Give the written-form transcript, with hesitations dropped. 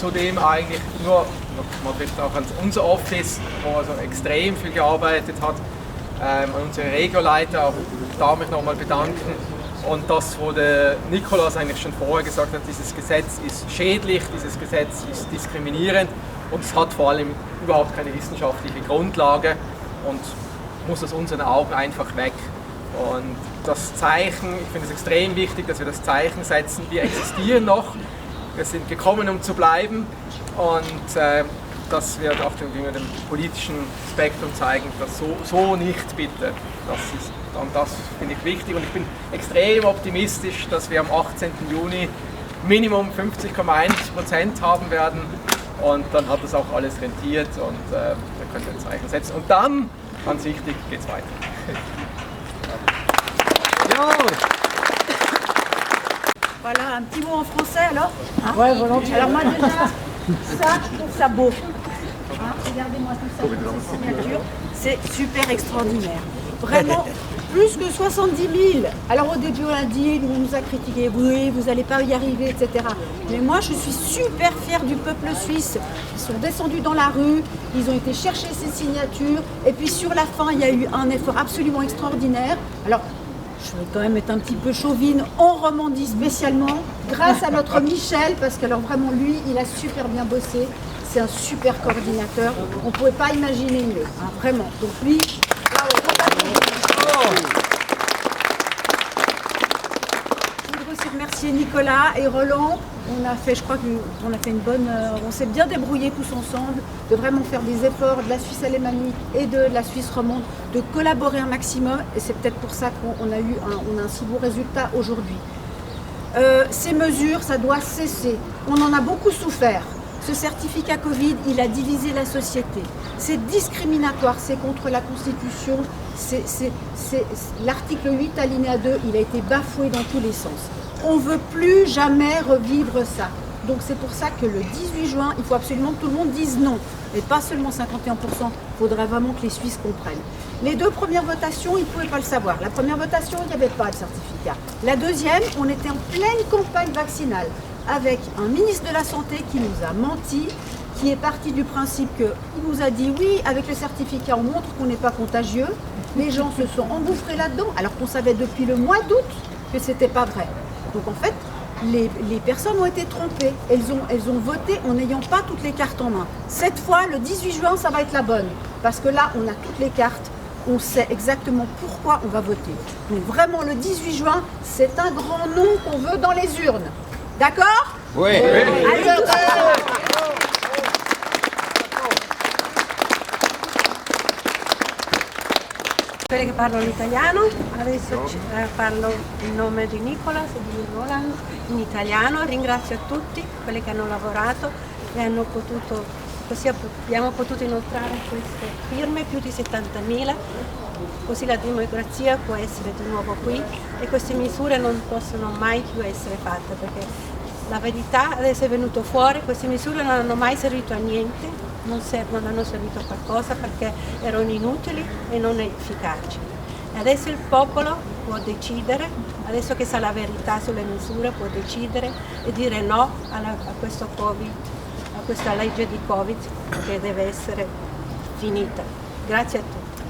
zudem eigentlich nur, man trifft auch an unser Office, wo also extrem viel gearbeitet hat, an unsere Regioleiter, auch da mich nochmal bedanken. Und das, wo der Nikolaus eigentlich schon vorher gesagt hat, dieses Gesetz ist schädlich, dieses Gesetz ist diskriminierend und es hat vor allem überhaupt keine wissenschaftliche Grundlage und muss aus unseren Augen einfach weg. Und das Zeichen, ich finde es extrem wichtig, dass wir das Zeichen setzen, wir existieren noch, wir sind gekommen, um zu bleiben und dass wir auch gegenüber dem politischen Spektrum zeigen, dass so nicht bitte. Das finde ich wichtig und ich bin extrem optimistisch, dass wir am 18. Juni Minimum 50,1% haben werden und dann hat das auch alles rentiert und wir können ein Zeichen setzen. Und dann, ganz wichtig, geht es weiter. Voilà, un petit mot en français alors. Ouais, volontiers. Alors moi déjà, ça, je trouve ça beau. Hein, regardez-moi tout ça, toutes ces signatures. C'est super extraordinaire. Vraiment, plus que 70 000. Alors au début on a dit, on nous a critiqué, oui, vous n'allez pas y arriver, etc. Mais moi je suis super fière du peuple suisse. Ils sont descendus dans la rue, ils ont été chercher ces signatures. Et puis sur la fin, il y a eu un effort absolument extraordinaire. Alors, je vais quand même être un petit peu chauvine, en Romandie spécialement, grâce à notre Michel, parce que alors vraiment lui, il a super bien bossé, c'est un super coordinateur, on ne pouvait pas imaginer mieux, hein, vraiment. Donc lui, je voudrais aussi remercier Nicolas et Roland. On a fait, je crois qu'on a fait une bonne, on s'est bien débrouillés tous ensemble, de vraiment faire des efforts de la Suisse alémanique et de la Suisse romande, de collaborer un maximum, et c'est peut-être pour ça qu'on a un si beau résultat aujourd'hui. Ces mesures, ça doit cesser. On en a beaucoup souffert. Ce certificat Covid, il a divisé la société. C'est discriminatoire, c'est contre la Constitution. L'article 8 alinéa 2, il a été bafoué dans tous les sens. On ne veut plus jamais revivre ça. Donc c'est pour ça que le 18 juin, il faut absolument que tout le monde dise non. Et pas seulement 51%, il faudrait vraiment que les Suisses comprennent. Les deux premières votations, ils ne pouvaient pas le savoir. La première votation, il n'y avait pas de certificat. La deuxième, on était en pleine campagne vaccinale avec un ministre de la Santé qui nous a menti, qui est parti du principe qu'il nous a dit oui, avec le certificat, on montre qu'on n'est pas contagieux. Les gens se sont engouffrés là-dedans, alors qu'on savait depuis le mois d'août que ce n'était pas vrai. Donc en fait, les personnes ont été trompées. Elles ont voté en n'ayant pas toutes les cartes en main. Cette fois, le 18 juin, ça va être la bonne. Parce que là, on a toutes les cartes. On sait exactement pourquoi on va voter. Donc vraiment, le 18 juin, c'est un grand nom qu'on veut dans les urnes. D'accord ? Oui. Allez, Quelle che parlano l'italiano, adesso parlo in nome di Nicolas e di Roland in italiano. Ringrazio a tutti quelli che hanno lavorato e hanno potuto, così abbiamo potuto inoltrare queste firme, più di 70.000, così la democrazia può essere di nuovo qui e queste misure non possono mai più essere fatte perché la verità adesso è venuto fuori, queste misure non hanno mai servito a niente. Non hanno servito a qualcosa perché erano inutili e non efficaci. E adesso il popolo può decidere, adesso che sa la verità sulle misure, può decidere e dire no a questo Covid, a questa legge di Covid che deve essere finita. Grazie a tutti.